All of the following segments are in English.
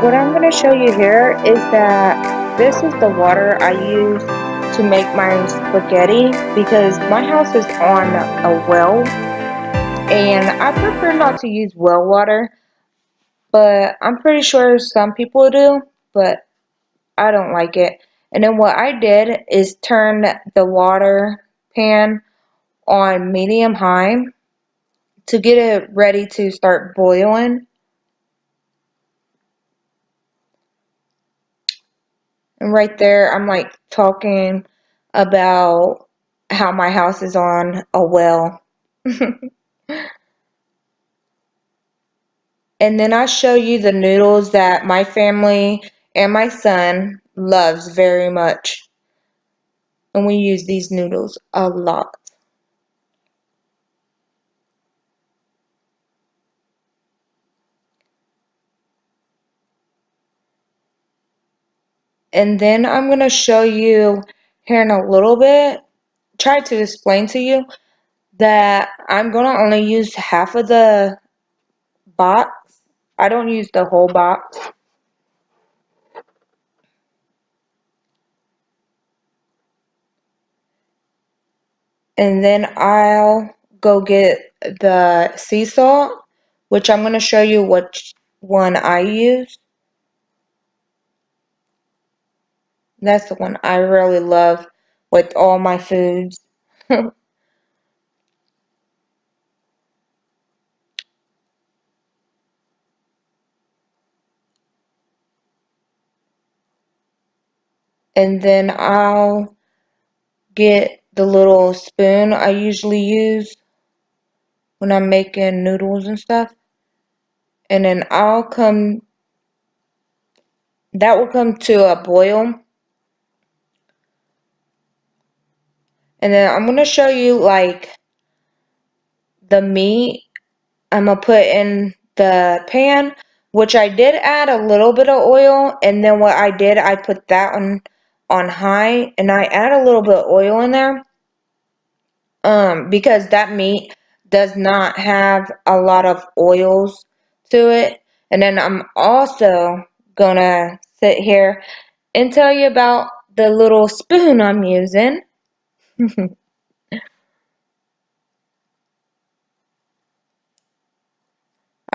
What I'm going to show you here is that this is the water I use to make my spaghetti because my house is on a well and I prefer not to use well water, but I'm pretty sure some people do, but I don't like it. And then what I did is turn the water pan on medium high to get it ready to start boiling. And right there, I'm like talking about how my house is on a well. And then I show you the noodles that my family and my son loves very much. And we use these noodles a lot. And then I'm going to show you here in a little bit, try to explain to you that I'm going to only use half of the box. I don't use the whole box. And then I'll go get the sea salt, which I'm going to show you which one I use. That's the one I really love with all my foods. And then I'll get the little spoon I usually use when I'm making noodles and stuff. And then that will come to a boil. And then I'm going to show you like the meat I'm going to put in the pan, which I did add a little bit of oil. And then what I did, I put that on high and I add a little bit of oil in there. Because that meat does not have a lot of oils to it. And then I'm also gonna sit here and tell you about the little spoon I'm using. I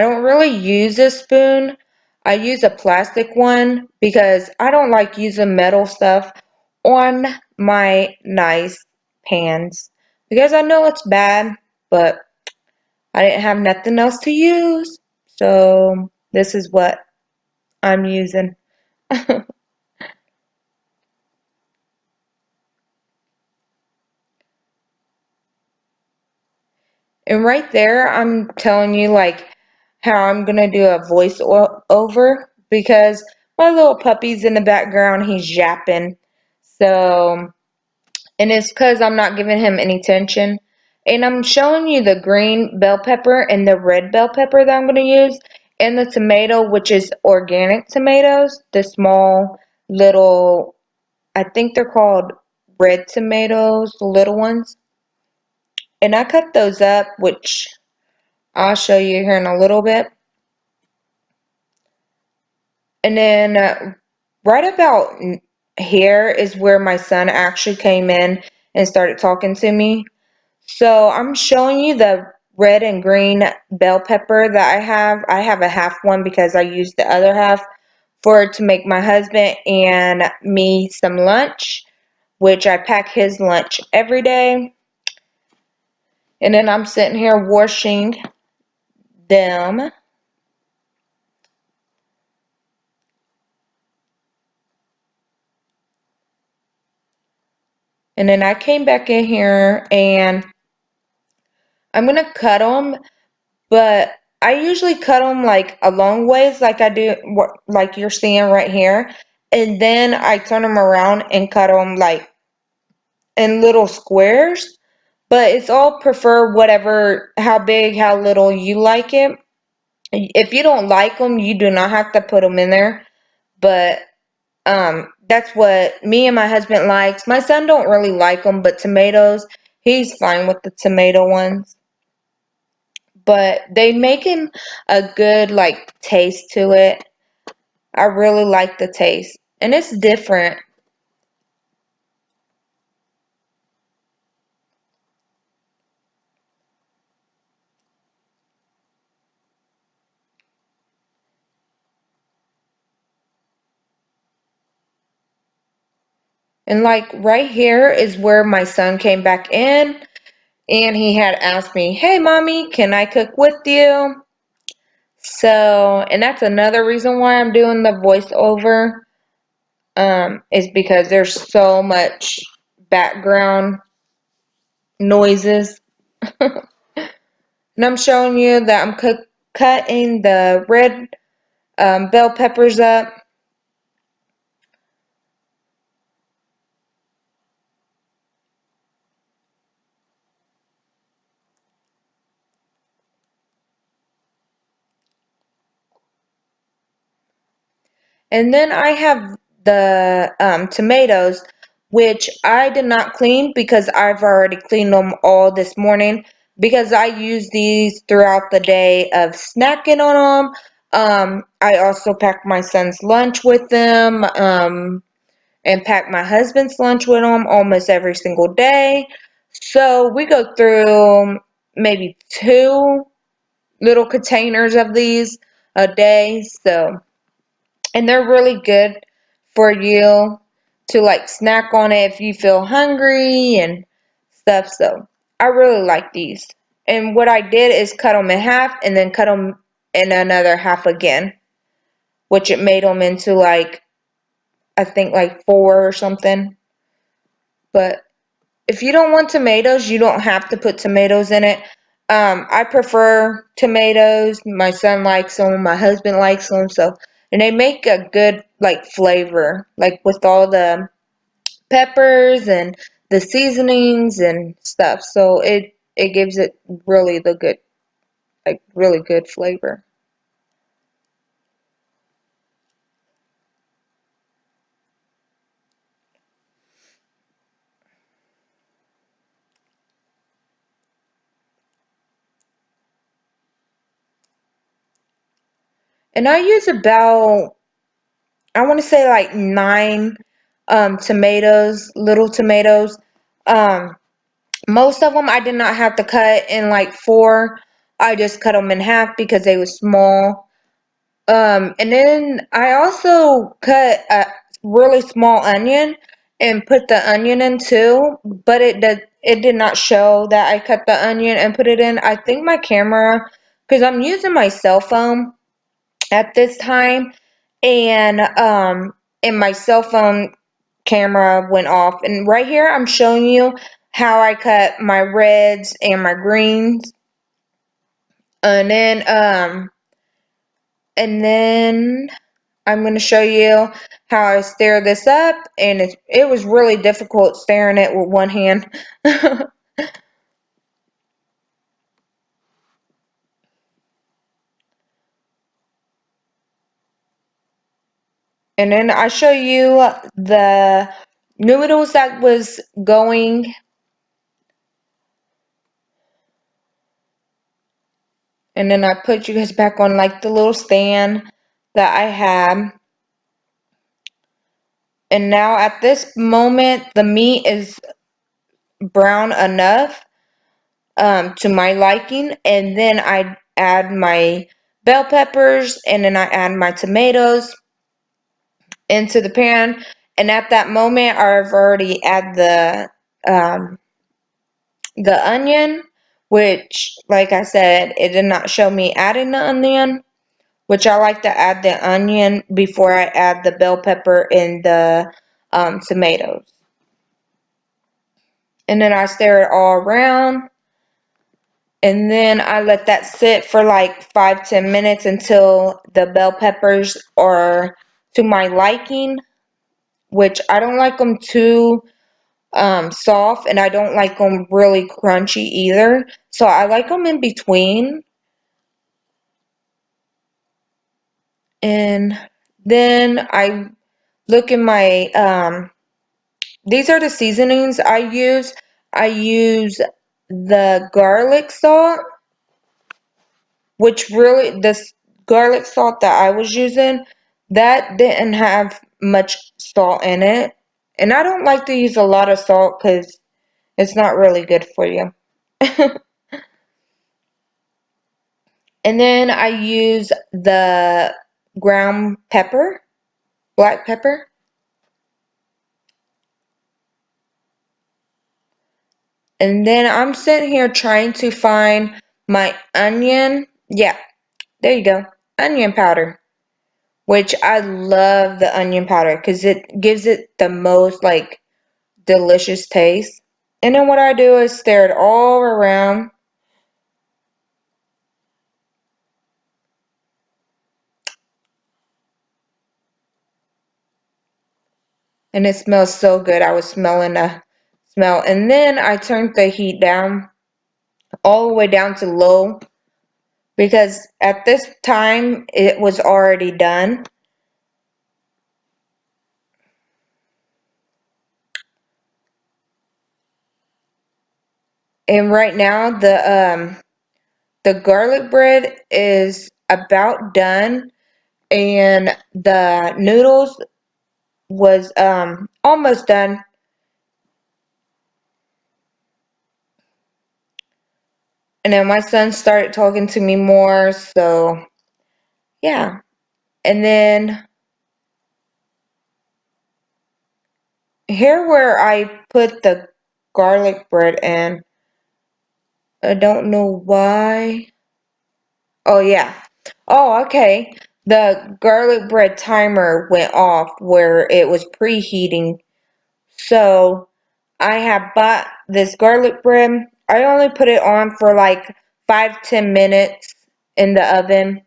don't really use a spoon. I use a plastic one because I don't like using metal stuff on my nice pans because I know it's bad, but I didn't have nothing else to use. So this is what I'm using. And right there, I'm telling you like how I'm gonna do a voiceover because my little puppy's in the background. He's yapping. So, and it's because I'm not giving him any attention. And I'm showing you the green bell pepper and the red bell pepper that I'm gonna use, and the tomato, which is organic tomatoes, the small little, I think they're called red tomatoes, the little ones. And I cut those up, which I'll show you here in a little bit. And then right about here is where my son actually came in and started talking to me. So I'm showing you the red and green bell pepper that I have. I have a half one because I used the other half to make my husband and me some lunch, which I pack his lunch every day. And then I'm sitting here washing them. And then I came back in here and I'm going to cut them, but I usually cut them like a long ways like I do, like you're seeing right here. And then I turn them around and cut them like in little squares. But it's all prefer whatever, how big, how little you like it. If you don't like them, you do not have to put them in there. But that's what me and my husband likes. My son don't really like them, but tomatoes, he's fine with the tomato ones. But they make him a good like taste to it. I really like the taste, and it's different. And like right here is where my son came back in, and he had asked me, "Hey, mommy, can I cook with you?" So, and that's another reason why I'm doing the voiceover, is because there's so much background noises. And I'm showing you that I'm cutting the red bell peppers up. And then I have the tomatoes, which I did not clean because I've already cleaned them all this morning because I use these throughout the day of snacking on them. I also pack my son's lunch with them, and pack my husband's lunch with them almost every single day. So we go through maybe two little containers of these a day. So, and they're really good for you to like snack on it if you feel hungry and stuff. So I really like these. And what I did is cut them in half and then cut them in another half again, which it made them into like, I think like four or something. But if you don't want tomatoes, you don't have to put tomatoes in it. I prefer tomatoes. My son likes them. My husband likes them. So, and they make a good like flavor, like with all the peppers and the seasonings and stuff. So it gives it really the good, like really good flavor. And I use about, I want to say like nine tomatoes, little tomatoes. Um, Most of them I did not have to cut in like four. I just cut them in half because they were small. And then I also cut a really small onion and put the onion in too, but it did not show that I cut the onion and put it in. I think my camera, because I'm using my cell phone at this time, and my cell phone camera went off. And right here I'm showing you how I cut my reds and my greens. And then I'm going to show you how I stir this up, and it was really difficult stirring it with one hand. And then I show you the noodles that was going, and then I put you guys back on like the little stand that I had. And now at this moment, the meat is brown enough to my liking. And then I add my bell peppers, and then I add my tomatoes into the pan. And at that moment, I've already added um, the onion, which, like I said, it did not show me adding the onion, which I like to add the onion before I add the bell pepper and the tomatoes. And then I stir it all around, and then I let that sit for like 5-10 minutes until the bell peppers are to my liking, which I don't like them too soft, and I don't like them really crunchy either. So I like them in between. And then I look in my these are the seasonings I use. I use the garlic salt, which really this garlic salt that I was using, That didn't have much salt in it. And I don't like to use a lot of salt because it's not really good for you. And then I use the ground pepper, black pepper. And then I'm sitting here trying to find my onion. Yeah, there you go. Onion powder. Which I love the onion powder because it gives it the most like delicious taste. And then what I do is stir it all around. And it smells so good. I was smelling the smell. And then I turned the heat down all the way down to low because at this time it was already done. And right now the garlic bread is about done and the noodles was almost done. And then my son started talking to me more, so yeah. And then here where I put the garlic bread in, I don't know why. Oh yeah. Oh, okay. The garlic bread timer went off where it was preheating. So I have bought this garlic bread. I only put it on for like 5-10 minutes in the oven.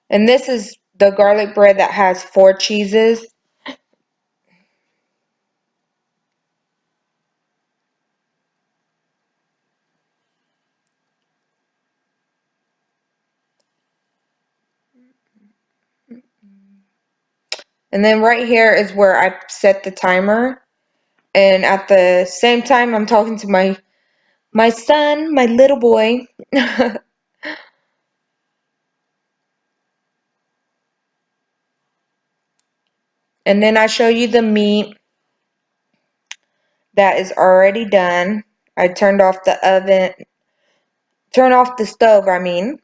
And this is the garlic bread that has 4 cheeses. And then right here is where I set the timer. And at the same time, I'm talking to my son, my little boy. And then I show you the meat that is already done. I turned off the oven, turn off the stove, I mean.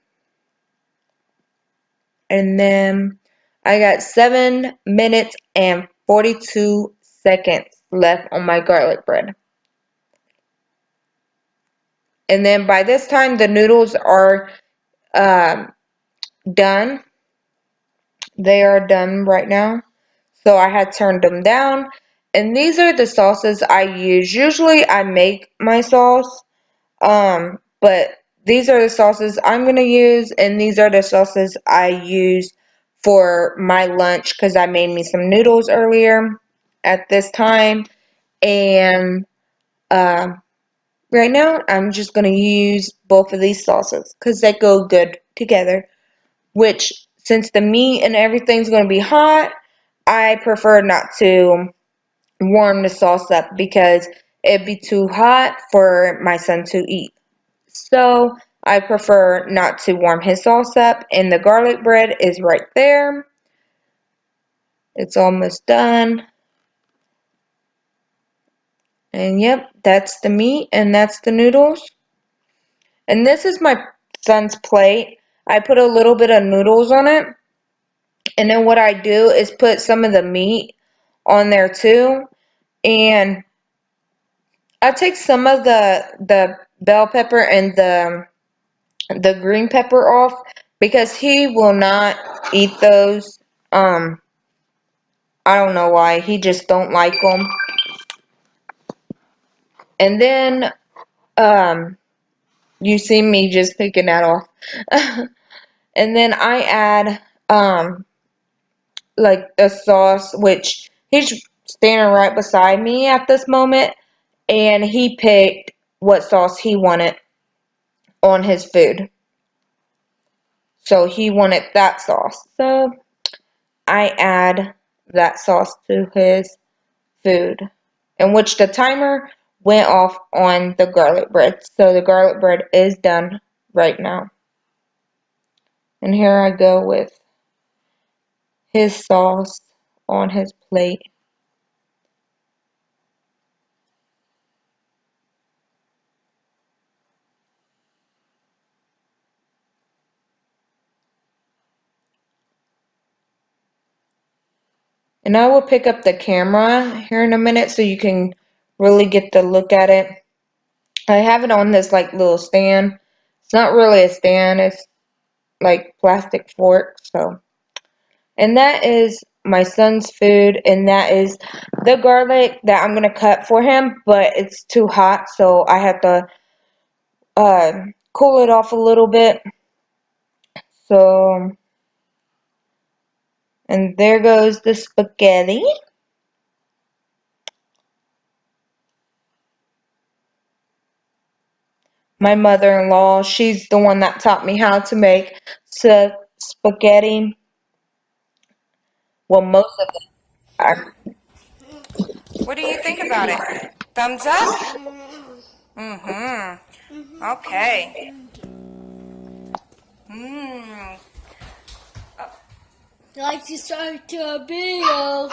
And then I got 7 minutes and 42 seconds left on my garlic bread. And then by this time, the noodles are um, done. They are done right now. So I had turned them down. And these are the sauces I use. Usually I make my sauce. But these are the sauces I'm going to use. And these are the sauces I use for my lunch because I made me some noodles earlier at this time. And right now I'm just going to use both of these sauces because they go good together. Which, since the meat and everything's going to be hot, I prefer not to warm the sauce up because it'd be too hot for my son to eat. So I prefer not to warm his sauce up. And the garlic bread is right there. It's almost done. And yep, that's the meat and that's the noodles. And this is my son's plate. I put a little bit of noodles on it. And then what I do is put some of the meat on there too. And I take some of the bell pepper and the green pepper off because he will not eat those. I don't know why. He just don't like them. And then you see me just picking that off. And then I add like the sauce, which he's standing right beside me at this moment, and he picked what sauce he wanted on his food. So he wanted that sauce. So I add that sauce to his food, in which the timer went off on the garlic bread. So the garlic bread is done right now. And here I go with his sauce on his plate. And I will pick up the camera here in a minute so you can really get the look at it. I have it on this like little stand. It's not really a stand, it's like plastic fork. So, and that is my son's food, and that is the garlic that I'm gonna cut for him, but it's too hot, so I have to uh, cool it off a little bit. So, and there goes the spaghetti. My mother-in-law, she's the one that taught me how to make spaghetti. Well, most of it. What do you think about it? Thumbs up? Mm-hmm. Okay. Mm. Like to start to a video.